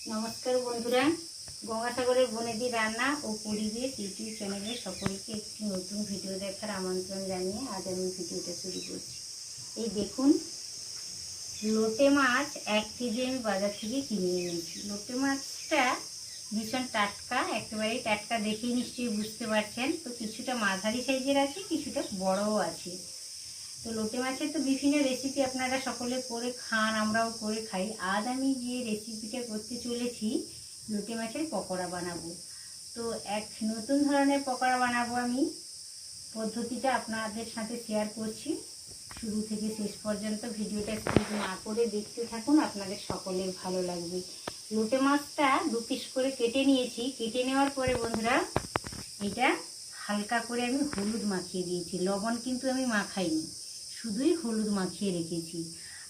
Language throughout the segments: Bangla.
নমস্কার বন্ধুরা, গঙ্গাসাগরের বনেদি রান্না ও পরিবেশ ইউটিউব চ্যানেলে সকলকে একটি নতুন ভিডিও দেখার আমন্ত্রণ জানিয়ে আজ আমি ভিডিওটা শুরু করছি। এই দেখুন, লোটে মাছ 1 কেজি আমি বাজার থেকে কিনে এনেছি। লোটে মাছটা ভীষণ টাটকা, একেবারেই টাটকা, দেখেই নিশ্চয়ই বুঝতে পারছেন। তো কিছুটা মাঝারি সাইজের আছে, কিছুটা বড়ও আছে। তো লোটে মাছের তো বিভিন্ন রেসিপি আপনারা সকলে করে খান, আমরাও করে খাই। আজ আমি যে রেসিপিটা করতে চলেছি, লোটে মাছের পকোড়া বানাবো। তো এক নতুন ধরনের পকোড়া বানাবো আমি। পদ্ধতিটা আপনাদের সাথে শেয়ার করছি। শুরু থেকে শেষ পর্যন্ত ভিডিওটা স্কিপ না করে দেখতে থাকুন, আপনাদের সকলের ভালো লাগবে। লোটে মাছটা 2 পিস করে কেটে নিয়েছি। কেটে নেওয়ার পরে বন্ধুরা, এটা হালকা করে আমি হলুদ মাখিয়ে দিয়েছি। লবণ কিন্তু আমি মাখাইনি, শুধুই হলুদ মাখিয়ে রেখেছি।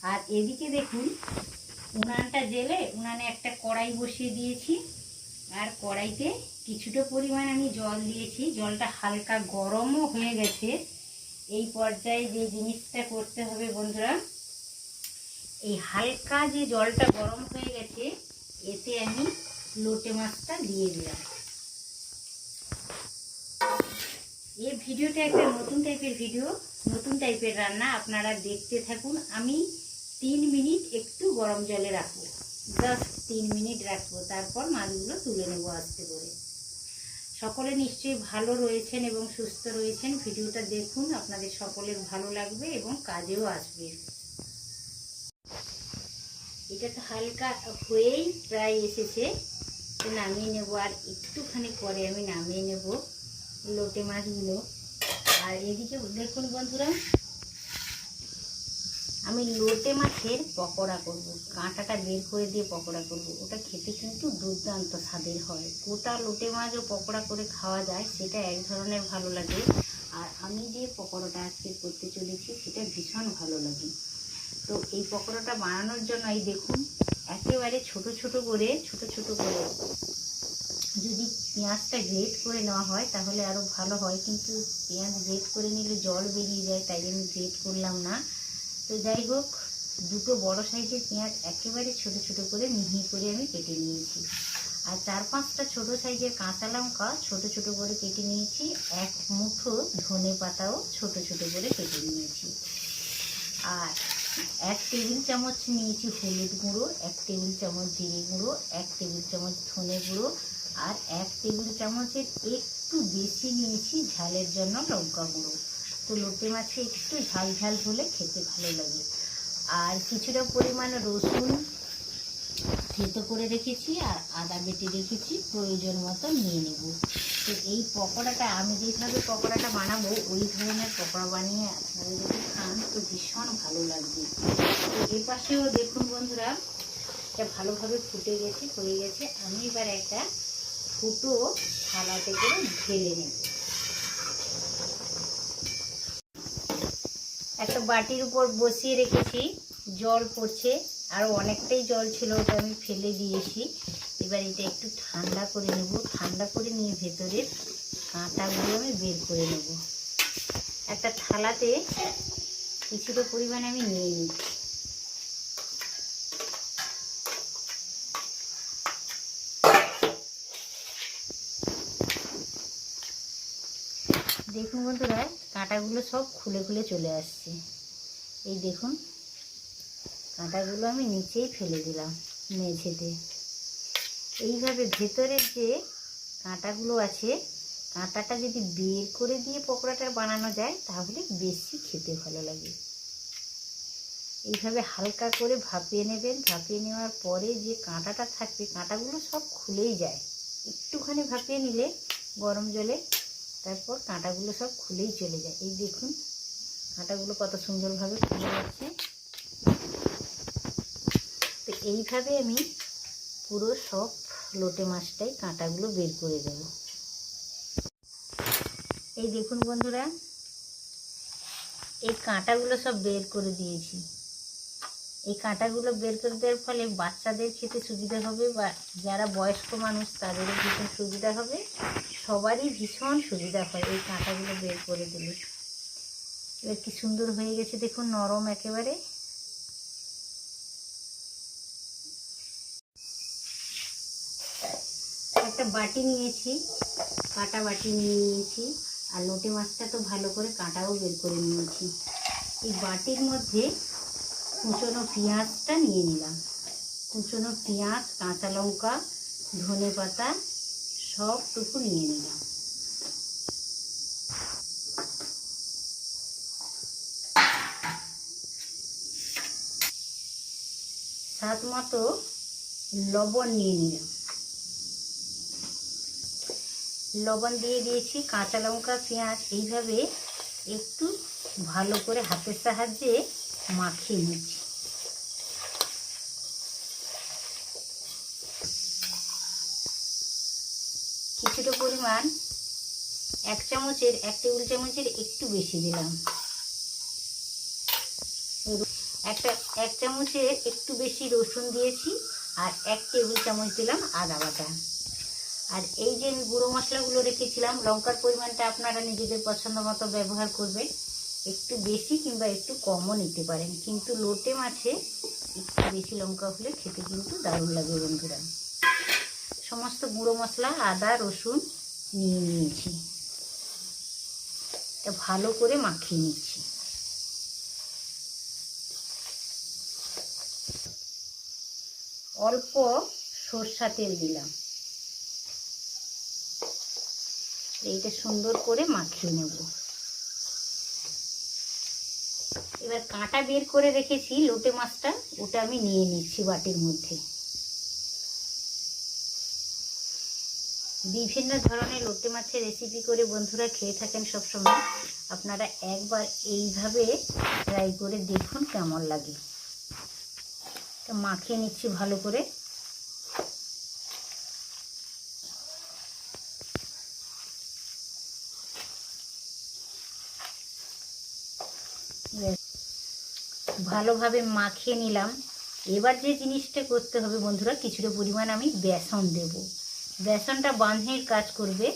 আর এদিকে দেখুন, উনানটা জেলে উনানে একটা কড়াই বসিয়ে দিয়েছি। আর কড়াইতে কিছুটা পরিমাণ আমি জল দিয়েছি। জলটা হালকা গরমও হয়ে গেছে। এই পর্যায়ে যে জিনিসটা করতে হবে বন্ধুরা, এই হালকা যে জলটা গরম হয়ে গেছে, এতে আমি লোটে মাছটা দিয়ে দিলাম। এই ভিডিওটা একটা নতুন টাইপের ভিডিও, নতুন টাইপের রান্না, আপনারা দেখতে থাকুন। আমি 3 মিনিট একটু গরম জলে রাখবো, জাস্ট 3 মিনিট রাখবো, তারপর মাছগুলো তুলে নেবো আস্তে করে। সকলে নিশ্চয়ই ভালো রয়েছেন এবং সুস্থ রয়েছেন। ভিডিওটা দেখুন, আপনাদের সকলের ভালো লাগবে এবং কাজেও আসবে। এটা তো হালকা হয়েই প্রায় এসেছে, তো নামিয়ে নেবো। আর একটুখানি পরে আমি নামিয়ে নেব লোটে মাছগুলো। আর এদিকে দেখুন বন্ধুরা, আমি লোটে মাছের পকোড়া করব। কাঁটাটা বের করে দিয়ে পকোড়া করব। ওটা খেতে কিন্তু দুর্দান্ত স্বাদের হয়। গোটা লোটে মাছও পকোড়া করে খাওয়া যায়, সেটা এক ধরনের ভালো লাগে। আর আমি যে পকোড়াটা আজকে করতে চলেছি, সেটা ভীষণ ভালো লাগে। তো এই পকোড়াটা বানানোর জন্য এই দেখুন, একেবারে ছোট ছোট করে যদি পেঁয়াজটা গ্রেট করে নেওয়া হয় তাহলে আরও ভালো হয়, কিন্তু পেঁয়াজ গ্রেট করে নিলে জল বেরিয়ে যায়, তাই আমি গ্রেট করলাম না। তো যাই হোক, 2 বড় সাইজের পেঁয়াজ একেবারে ছোট ছোট করে মিহি করে আমি কেটে নিয়েছি। আর 4-5টা ছোট সাইজের কাঁচা লঙ্কা ছোট ছোট করে কেটে নিয়েছি। 1 মুঠো ধনে পাতাও ছোট ছোট করে কেটে নিয়েছি। আর 1 টেবিল চামচ নিয়েছি হলুদ গুঁড়ো, 1 টেবিল চামচ জিরে গুঁড়ো, 1 টেবিল চামচ ধনে গুঁড়ো, আর 1 টেবিল চামচের একটু বেশি নিয়েছি ঝালের জন্য লঙ্কা গুঁড়ো। তো লোটে মাছে একটু ঝাল ঝাল হলে খেতে ভালো লাগে। আর কিছুটা পরিমাণ রসুন থেতো করে রেখেছি, আর আদা বেটে রেখেছি, প্রয়োজন মতো নিয়ে নেব। তো এই পকোড়াটা আমি যেভাবে পকোড়াটা বানাবো, ওই ধরনের পকোড়া বানিয়ে আপনারা যদি খান তো ভীষণ ভালো লাগবে। তো এর পাশেও দেখুন বন্ধুরা, এটা ভালোভাবে ফুটে গেছে, হয়ে গেছে। আমি এবার একটা ফুটো থালাতে করে ঢেলে নেব। একটা বাটির উপর বসিয়ে রেখেছি, জল পড়ছে, আরও অনেকটাই জল ছিল, ওটা আমি ফেলে দিয়েছি। এবার এটা একটু ঠান্ডা করে নেব। ঠান্ডা করে নিয়ে ভেতরের কাঁটাগুলো আমি বের করে নেব। একটা থালাতে কিছুটা পরিমাণে আমি নিয়ে নিচ্ছি। দেখুন বন্ধুরা, কাঁটাগুলো সব খুলে খুলে চলে আসছে। এই দেখুন, কাঁটাগুলো আমি নিচেই ফেলে দিলাম মেঝেতে। এইভাবে ভেতরের যে কাঁটাগুলো আছে, কাঁটাটা যদি বের করে দিয়ে পকোড়াটা বানানো যায় তাহলে বেশি খেতে ভালো লাগে। এইভাবে হালকা করে ভাপিয়ে নেবেন। ভাপিয়ে নেওয়ার পরে যে কাঁটাটা থাকবে, কাঁটাগুলো সব খুলেই যায়। একটুখানি ভাপিয়ে নিলে গরম জলে, তারপর কাঁটাগুলো সব খুলেই চলে যায়। এই দেখুন, কাঁটাগুলো কত সুন্দরভাবে খুলে যাচ্ছে। তো এইভাবে আমি পুরো সব লোটে মাছটাই কাঁটাগুলো বের করে দেব। এই দেখুন বন্ধুরা, এই কাঁটাগুলো সব বের করে দিয়েছি। এই কাঁটাগুলো বের করে দেওয়ার ফলে বাচ্চাদের খেতে সুবিধা হবে, বা যারা বয়স্ক মানুষ তাদেরও ভীষণ সুবিধা হবে, সবারই ভীষণ সুবিধা হয় এই কাঁটাগুলো বের করে দিলে। এবার কি সুন্দর হয়ে গেছে দেখুন, নরম একেবারে। একটা বাটি নিয়েছি, কাটা বাটি নিয়ে নিয়েছি, আর লোটে মাছটা তো ভালো করে কাঁটাও বের করে নিয়েছি। এই বাটির মধ্যে কুচনো পেঁয়াজটা নিয়ে নিলাম। কুচনো পেঁয়াজ, কাঁচা লঙ্কা, ধনে পাতা সবটুকু নিয়ে নিলাম। স্বাদ মতো লবণ নিয়ে নিলাম। লবণ দিয়ে দিয়েছি, কাঁচা লঙ্কা, পেঁয়াজ এইভাবে একটু ভালো করে হাতের সাহায্যে মাখিয়ে নিচ্ছি। কিছুটা পরিমাণ এক টেবিল চামচের একটু বেশি দিলাম। এক চামচের একটু বেশি রসুন দিয়েছি, আর 1 টেবিল চামচ দিলাম আদা বাটা। আর এই যে আমি গুঁড়ো মশলাগুলো রেখেছিলাম, লঙ্কার পরিমাণটা আপনারা নিজেদের পছন্দ মতো ব্যবহার করবেন, একটু বেশি কিংবা একটু কমও নিতে পারেন, কিন্তু লোটে মাছে একটু বেশি লঙ্কা হলে খেতে কিন্তু দারুণ লাগে বন্ধুরা। সমস্ত গুঁড়ো মশলা, আদা রসুন নিয়ে নিয়েছি, এটা ভালো করে মাখিয়ে নিচ্ছি। অল্প সরষা তেল দিলাম, এইটা সুন্দর করে মাখিয়ে নেব। এবার কাঁটা বের করে রেখেছি লোটে মাছটা, ওটা আমি নিয়ে নিচ্ছি বাটির মধ্যে। বিভিন্ন ধরনের লোটে মাছের রেসিপি করে বন্ধুরা খেয়ে থাকেন সবসময়, আপনারা একবার এইভাবে ট্রাই করে দেখুন কেমন লাগে। মাখিয়ে নিচ্ছি ভালো করে। ভালোভাবে মাখিয়ে নিলাম। এবার যে জিনিসটা করতে হবে বন্ধুরা, কিছুটা পরিমাণ আমি বেসন দেব। বেসনটা বাঁধের কাজ করবে।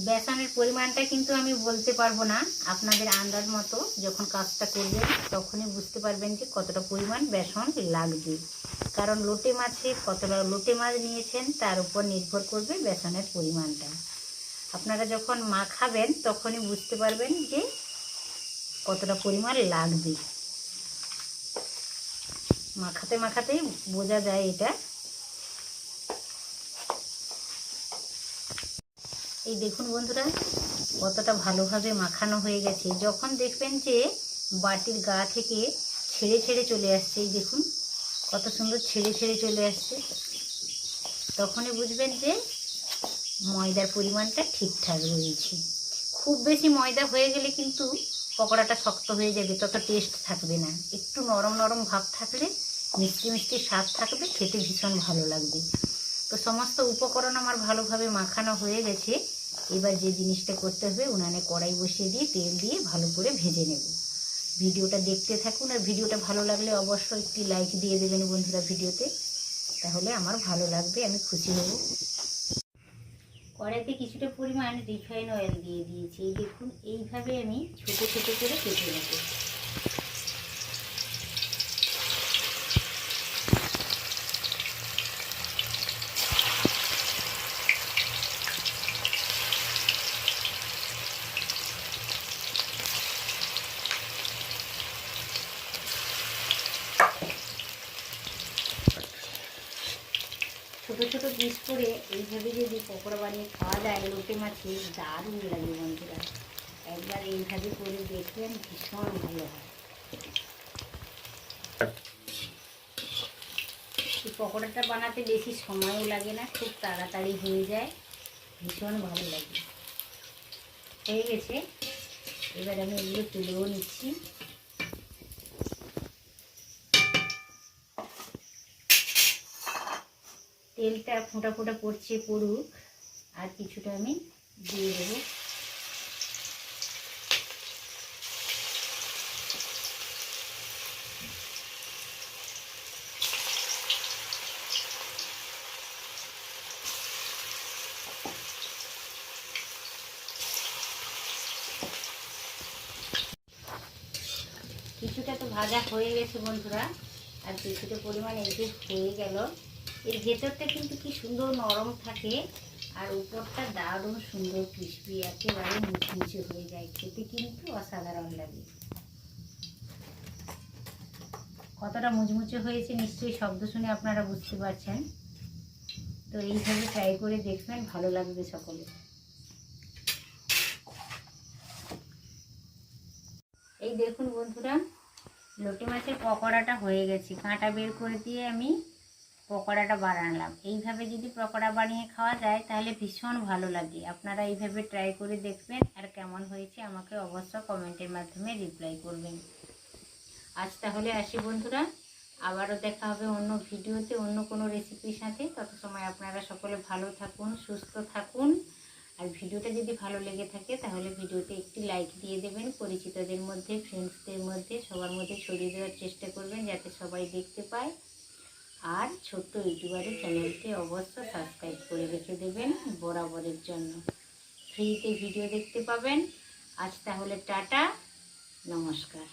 বেসনের পরিমাণটা কিন্তু আমি বলতে পারবো না, আপনাদের আন্দাজ মতো যখন কাজটা করবেন তখনই বুঝতে পারবেন যে কতটা পরিমাণ বেসন লাগবে। কারণ লোটে মাছে কতটা লোটে মাছ নিয়েছেন তার উপর নির্ভর করবে বেসনের পরিমাণটা। আপনারা যখন মাখাবেন তখনই বুঝতে পারবেন যে কতটা পরিমাণ লাগবে। মাখাতে মাখাতেই বোঝা যায় এটা। এই দেখুন বন্ধুরা কতটা ভালোভাবে মাখানো হয়ে গেছে। যখন দেখবেন যে বাটির গা থেকে ছেড়ে ছেড়ে চলে আসছে, এই দেখুন কত সুন্দর ছেড়ে ছেড়ে চলে আসছে, তখনই বুঝবেন যে ময়দার পরিমাণটা ঠিকঠাক রয়েছে। খুব বেশি ময়দা হয়ে গেলে কিন্তু পকোড়াটা শক্ত হয়ে যাবে, তত টেস্ট থাকবে না। একটু নরম নরম ভাব থাকলে মিষ্টি মিষ্টি স্বাদ থাকবে, খেতে ভীষণ ভালো লাগবে। তো সমস্ত উপকরণ আমার ভালোভাবে মাখানো হয়ে গেছে। এবার যে জিনিসটা করতে হবে, উনানে কড়াই বসিয়ে দিয়ে তেল দিয়ে ভালো করে ভেজে নেব। ভিডিওটা দেখতে থাকুন, আর ভিডিওটা ভালো লাগলে অবশ্যই একটি লাইক দিয়ে দেবেন বন্ধুরা ভিডিওতে, তাহলে আমার ভালো লাগবে, আমি খুশি হব। কড়াইতে কিছুটা পরিমাণ রিফাইন অয়েল দিয়ে দিয়েছি। এই দেখুন এইভাবে আমি ছোটো ছোটো করে কেটে নেব। ছোটো ছোটো পিস করে এইভাবে যদি পকোড়া বানিয়ে খাওয়া যায় লোটে মাছে, দারুণ লাগে বন্ধুরা। একবার এইভাবে করে দেখবেন, ভীষণ ভালো হয়। এই পকোড়াটা বানাতে বেশি সময়ও লাগে না, খুব তাড়াতাড়ি হয়ে যায়, ভীষণ ভালো লাগে। হয়ে গেছে, এবার আমি এগুলো তুলেও নিচ্ছি। তেলটা ফোঁটা ফোঁটা পড়ছে, পড়ুক, আর কিছুটা আমি দিয়ে দেবো। কিছুটা তো ভাজা হয়ে গেছে বন্ধুরা, আর কিছুটা পরিমাণ এই যে হয়ে গেল। এর ভেতরটা কিন্তু কি সুন্দর নরম থাকে, আর উপরটা দারুণ সুন্দর ক্রিসপি, একেবারে মুচমুচে হয়ে যায়, খেতে কিন্তু অসাধারণ লাগে। কতটা মুচমুচে হয়েছে নিশ্চয়ই শব্দ শুনে আপনারা বুঝতে পারছেন। তো এইভাবে ট্রাই করে দেখবেন, ভালো লাগবে সকলে। এই দেখুন বন্ধুরা, লোটে মাছের পকোড়াটা হয়ে গেছে। কাঁটা বের করে দিয়ে আমি পকোড়াটা বানালাম। এইভাবে যদি পকোড়া বানিয়ে খাওয়া যায় তাহলে ভীষণ ভালো লাগে। আপনারা এইভাবে ট্রাই করে দেখবেন, আর কেমন হয়েছে আমাকে অবশ্য কমেন্টের মাধ্যমে রিপ্লাই করবেন। আজ তাহলে আসি বন্ধুরা, আবারও দেখা হবে অন্য ভিডিওতে অন্য কোনো রেসিপির সাথে। তত সময় আপনারা সকলে ভালো থাকুন, সুস্থ থাকুন। আর ভিডিওটা যদি ভালো লেগে থাকে তাহলে ভিডিওতে একটি লাইক দিয়ে দেবেন। পরিচিতদের মধ্যে, ফ্রেন্ডসদের মধ্যে, সবার মধ্যে ছড়িয়ে দেওয়ার চেষ্টা করবেন যাতে সবাই দেখতে পায়। আর ছোট্ট ইউটিউবারের চ্যানেলটি অবশ্য সাবস্ক্রাইব করে রেখে দেবেন বরাবরের জন্য। ফ্রিতে ভিডিও দেখতে পাবেন। আজ তাহলে টাটা, নমস্কার।